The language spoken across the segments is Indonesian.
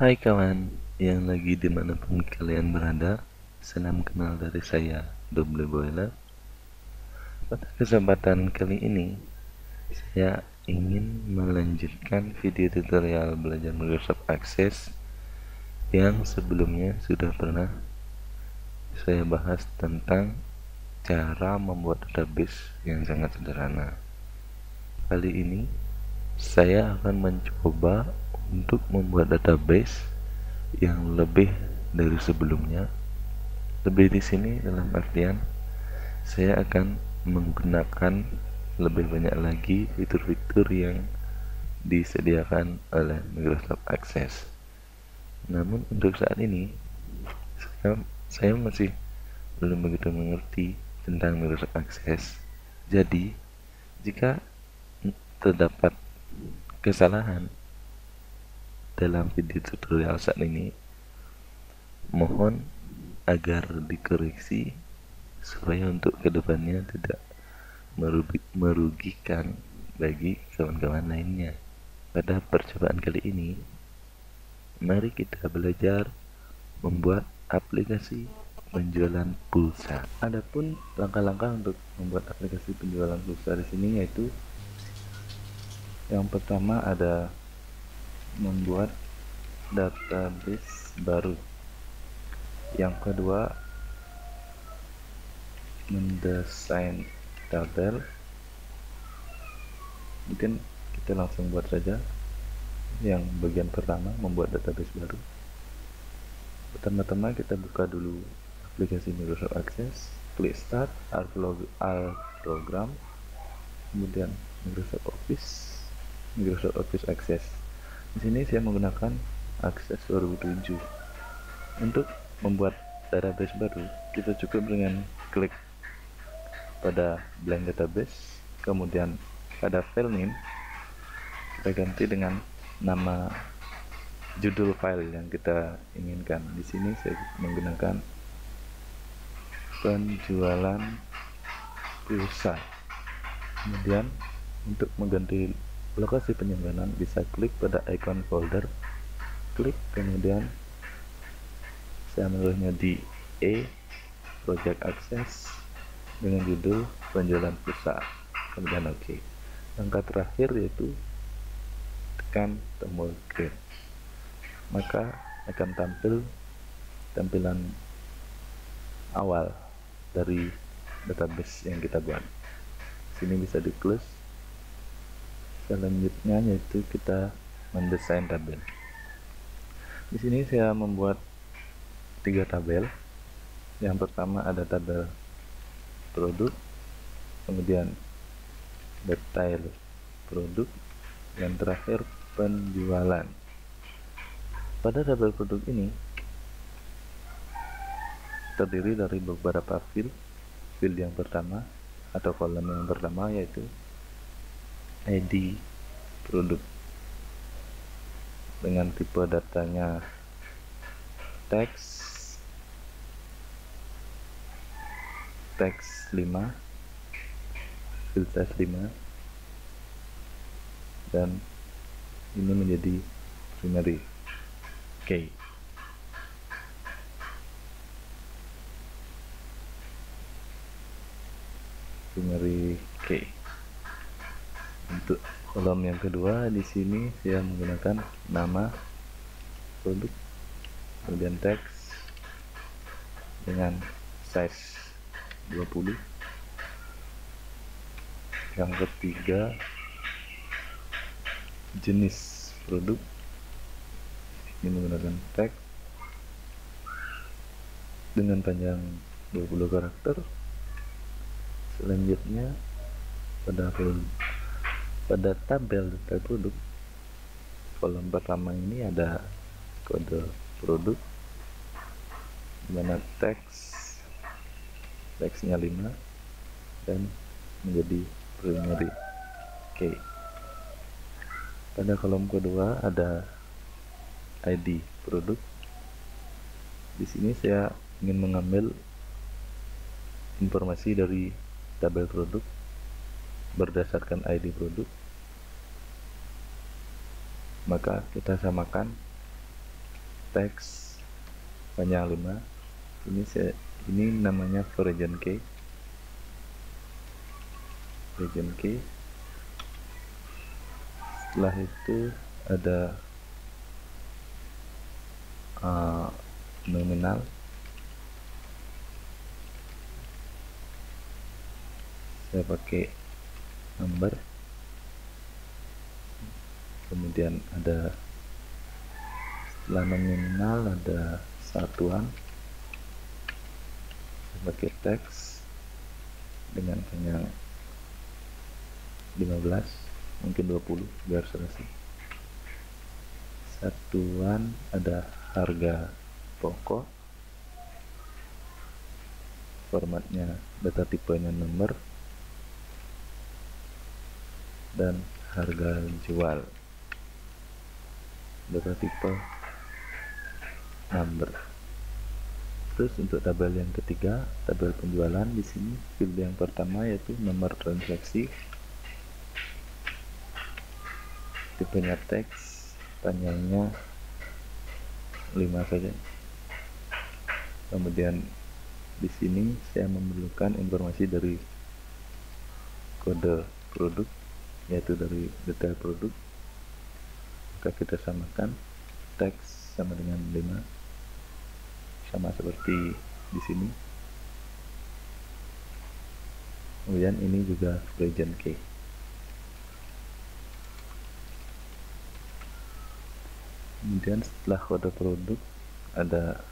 Hai kawan yang lagi dimanapun kalian berada, salam kenal dari saya, Double Boiler. Pada kesempatan kali ini, saya ingin melanjutkan video tutorial belajar Microsoft Access yang sebelumnya sudah pernah saya bahas tentang cara membuat database yang sangat sederhana. Kali ini, saya akan mencoba untuk membuat database yang lebih dari sebelumnya. Lebih di sini dalam artian saya akan menggunakan lebih banyak lagi fitur-fitur yang disediakan oleh Microsoft Access. Namun untuk saat ini saya masih belum begitu mengerti tentang Microsoft Access. Jadi jika terdapat kesalahan dalam video tutorial saat ini, mohon agar dikoreksi supaya untuk kedepannya tidak merugikan bagi kawan-kawan lainnya. Pada percobaan kali ini, mari kita belajar membuat aplikasi penjualan pulsa. Adapun langkah-langkah untuk membuat aplikasi penjualan pulsa di sini yaitu yang pertama ada membuat database baru. Yang kedua, mendesain tabel. Mungkin kita langsung buat saja yang bagian pertama, membuat database baru. Pertama-tama kita buka dulu aplikasi Microsoft Access, klik Start, Add Program, kemudian Microsoft Office Access. Di sini saya menggunakan Access 2007. Untuk membuat database baru, kita cukup dengan klik pada blank database, kemudian pada file name kita ganti dengan nama judul file yang kita inginkan. Di sini saya menggunakan penjualan pulsa. Kemudian untuk mengganti lokasi penyimpanan bisa klik pada icon folder, klik, kemudian saya menulisnya di Project Access dengan judul penjualan pulsa, kemudian OK. Langkah terakhir yaitu tekan tombol create, maka akan tampil tampilan awal dari database yang kita buat. Sini bisa di close. Selanjutnya yaitu kita mendesain tabel. Di sini saya membuat 3 tabel. Yang pertama ada tabel produk, kemudian detail produk, yang terakhir penjualan. Pada tabel produk ini terdiri dari beberapa field. Field yang pertama atau kolom yang pertama yaitu ID produk dengan tipe datanya teks 5, field size 5, dan ini menjadi primary key. Untuk kolom yang kedua di sini saya menggunakan nama produk, kemudian teks dengan size 20. Yang ketiga jenis produk, ini menggunakan teks dengan panjang 20 karakter. Selanjutnya pada tabel detail produk, kolom pertama ini ada kode produk dimana teksnya 5 dan menjadi primary key. Pada kolom kedua ada ID produk. Di sini saya ingin mengambil informasi dari tabel produk berdasarkan ID produk, maka kita samakan teks panjang 5. Ini namanya region key. Setelah itu ada nominal, saya pakai number, kemudian ada setelah nominal ada satuan, saya pakai teks dengan panjang 15, mungkin 20 biar selesai. Satuan ada harga pokok, formatnya data tipenya nomor, dan harga jual data tipe number. Terus untuk tabel yang ketiga, tabel penjualan, di sini field yang pertama yaitu nomor transaksi, tipenya teks, panjangnya 5 saja. Kemudian di sini saya memerlukan informasi dari kode produk, yaitu dari detail produk. Maka kita samakan teks sama dengan 5, sama seperti di sini. Kemudian ini juga region key. Kemudian setelah kode produk ada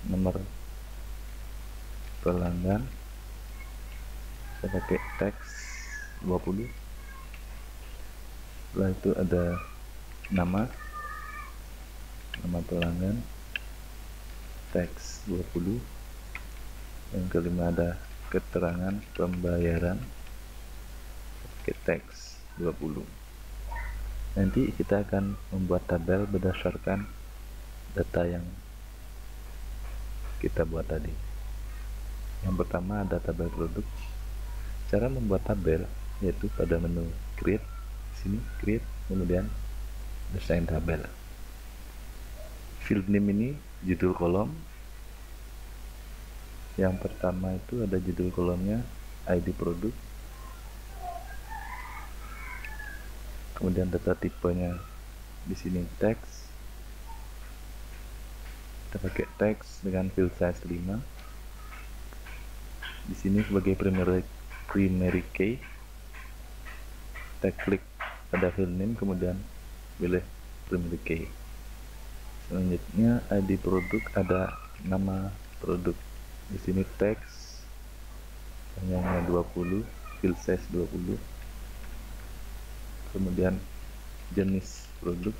nomor pelanggan, saya pakai teks 20. Setelah itu ada nama pelanggan, teks 20. Yang kelima ada keterangan pembayaran, pakai teks 20. Nanti kita akan membuat tabel berdasarkan data yang kita buat tadi. Yang pertama ada tabel produk. Cara membuat tabel yaitu pada menu create, sini create, kemudian desain tabel. Field name ini judul kolom. Yang pertama itu ada judul kolomnya ID produk, kemudian data tipenya di sini teks, kita pakai teks dengan field size 5. Di sini sebagai primary key, kita klik pada field name, kemudian pilih primary key. Selanjutnya ID produk, ada nama produk, di sini teks panjangnya 20, field size 20. Kemudian jenis produk,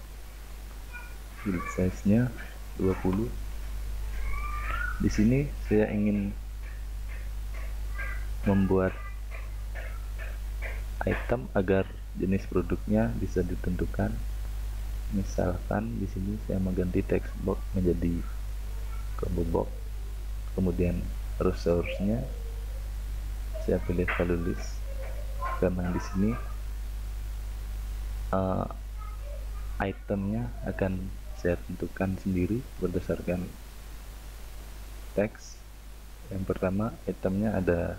field size-nya 20. Di sini saya ingin membuat item agar jenis produknya bisa ditentukan. Misalkan di sini saya mengganti text box menjadi combo box. Kemudian resource-nya saya pilih value list, karena di sini itemnya akan saya tentukan sendiri berdasarkan teks. Yang pertama itemnya ada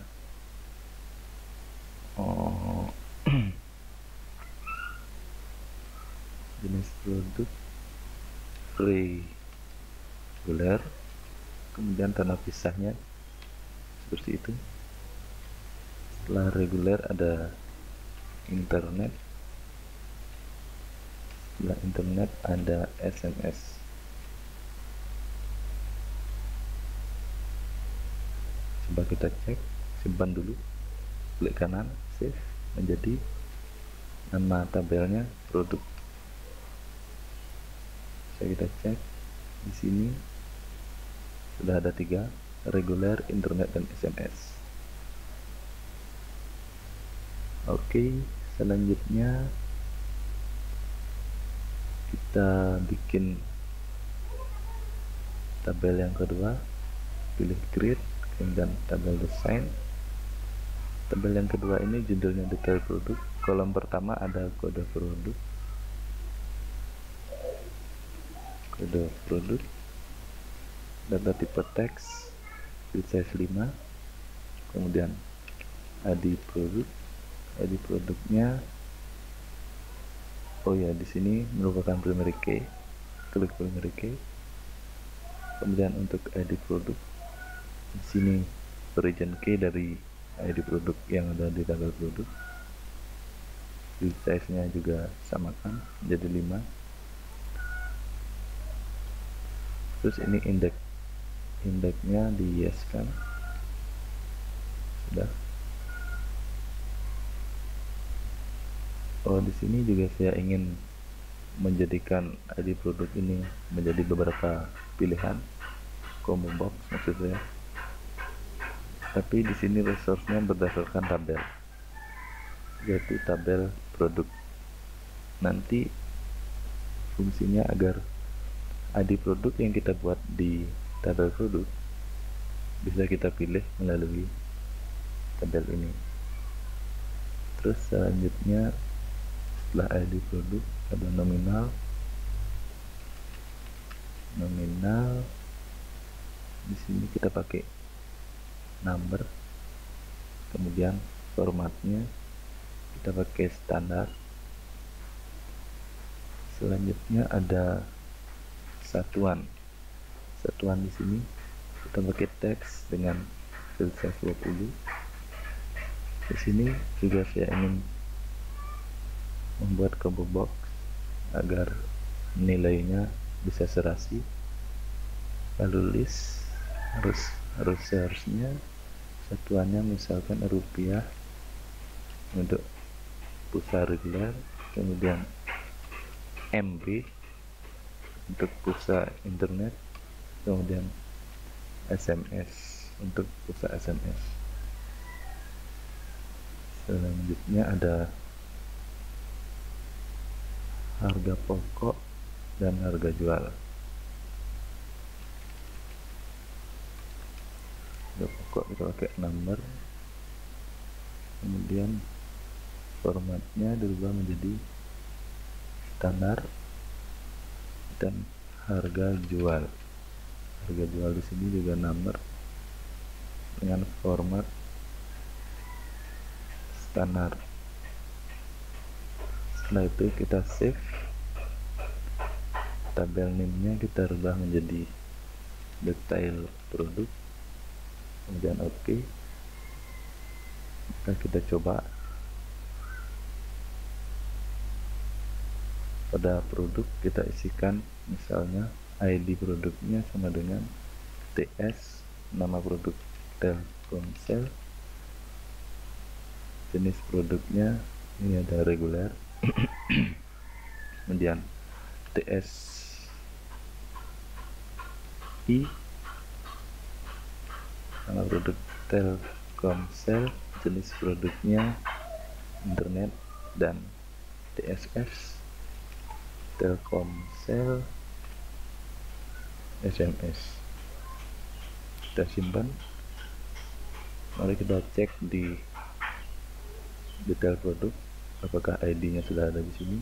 jenis produk reguler, kemudian tanda pisahnya seperti itu. Setelah reguler ada internet, setelah internet ada SMS. Coba kita cek, simpan dulu, klik kanan, save, menjadi nama tabelnya produk. Bisa kita cek di sini sudah ada 3, reguler, internet, dan SMS. Oke, selanjutnya kita bikin tabel yang kedua, pilih create, kemudian tabel design. Tabel yang kedua ini judulnya detail produk. Kolom pertama ada kode produk, kode produk, data tipe teks, field size 5, kemudian ID produk. ID produknya, oh ya, di sini merupakan primary key, klik primary key. Kemudian untuk ID produk, di sini origin key dari ID produk yang ada di tabel produk. Field size nya juga samakan jadi 5. Terus ini indeksnya di yes kan, sudah. Oh, di sini juga saya ingin menjadikan ID produk ini menjadi beberapa pilihan combo box maksud saya. Tapi di sini resource-nya berdasarkan tabel, yaitu tabel produk. Nanti fungsinya agar ID produk yang kita buat di tabel produk bisa kita pilih melalui tabel ini. Terus selanjutnya setelah ID produk ada nominal. Di sini kita pakai number, kemudian formatnya kita pakai standar. Selanjutnya ada satuan di sini kita pakai teks dengan field size 20. Di sini juga saya ingin membuat combo box agar nilainya bisa serasi. Lalu list harus seharusnya satuannya misalkan rupiah untuk pulsa reguler, kemudian MB untuk pulsa internet, kemudian SMS untuk pulsa SMS. Selanjutnya ada harga pokok dan harga jual. Harga pokok kita pakai number, kemudian formatnya dirubah menjadi standar, dan harga jual di sini juga number dengan format standar. Setelah itu kita save, tabel name-nya kita rubah menjadi detail produk, kemudian OK. Kita coba. Pada produk kita isikan misalnya ID produknya sama dengan TS, nama produk Telkomsel, jenis produknya ini ada reguler, kemudian TSI, nama produk Telkomsel, jenis produknya internet, dan TSS Telkomsel SMS. Kita simpan. Mari kita cek di detail produk apakah ID-nya sudah ada di sini.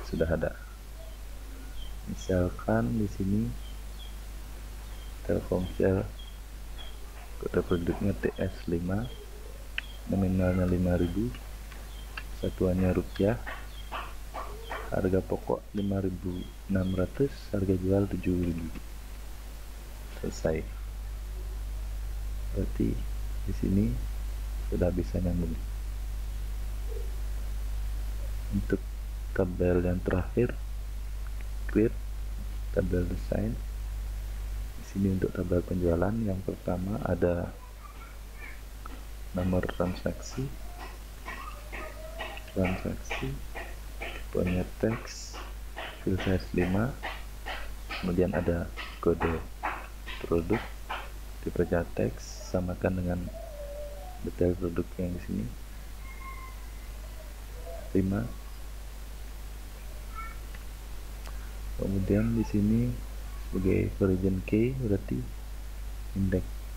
Sudah ada. Misalkan di sini Telkomsel, kode produknya TS5, nominalnya 5.000, satuannya rupiah, harga pokok 5.600, harga jual 7.000. Selesai. Berarti di sini sudah bisa nyambung. Untuk tabel yang terakhir, create tabel design. Di sini untuk tabel penjualan yang pertama ada nomor transaksi, tipenya teks, field size 5, kemudian ada kode produk, tipenya teks, samakan dengan detail produk yang di sini 5. Kemudian di sini sebagai origin key berarti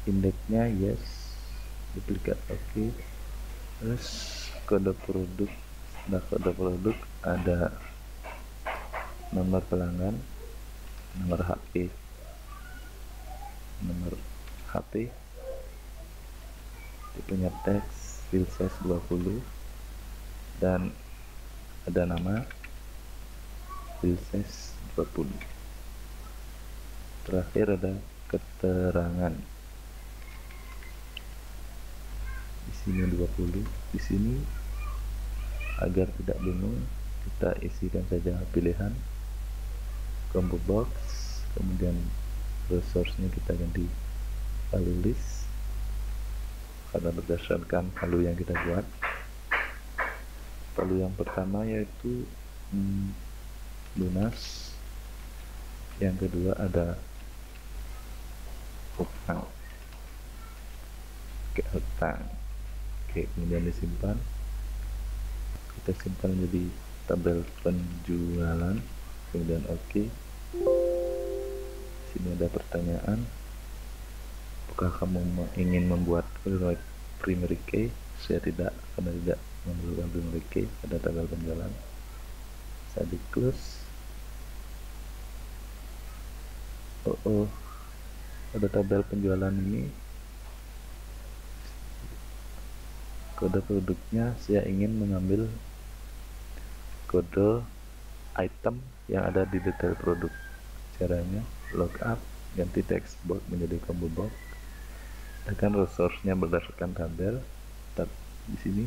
indeksnya yes, duplikat OK. Terus kode produk, nah kode produk ada nomor pelanggan, nomor HP, tipenya teks, fill size 20, dan ada nama, fill size 20. Terakhir ada keterangan, di sini 20, di sini agar tidak bingung kita isikan saja pilihan combo box, kemudian resource-nya kita ganti value list karena berdasarkan value yang kita buat. Value yang pertama yaitu lunas, yang kedua ada hutang, kemudian disimpan, kita simpan jadi tabel penjualan, kemudian oke. Sini ada pertanyaan, apakah kamu ingin membuat primary key? Saya tidak, karena tidak memerlukan primary key. Ada tabel penjualan, saya di close. Pada tabel penjualan ini kode produknya saya ingin mengambil kode item yang ada di detail produk. Caranya logup, ganti text box menjadi combo box, dan resource-nya berdasarkan tabel. Di sini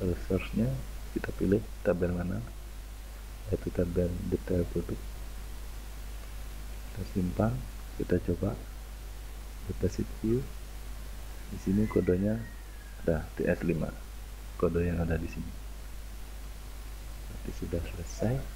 resource-nya kita pilih tabel mana, yaitu tabel detail produk. Kita simpan, kita coba deposit view. Di sini kodenya ada TS5, kode yang ada di sini. Nanti sudah selesai.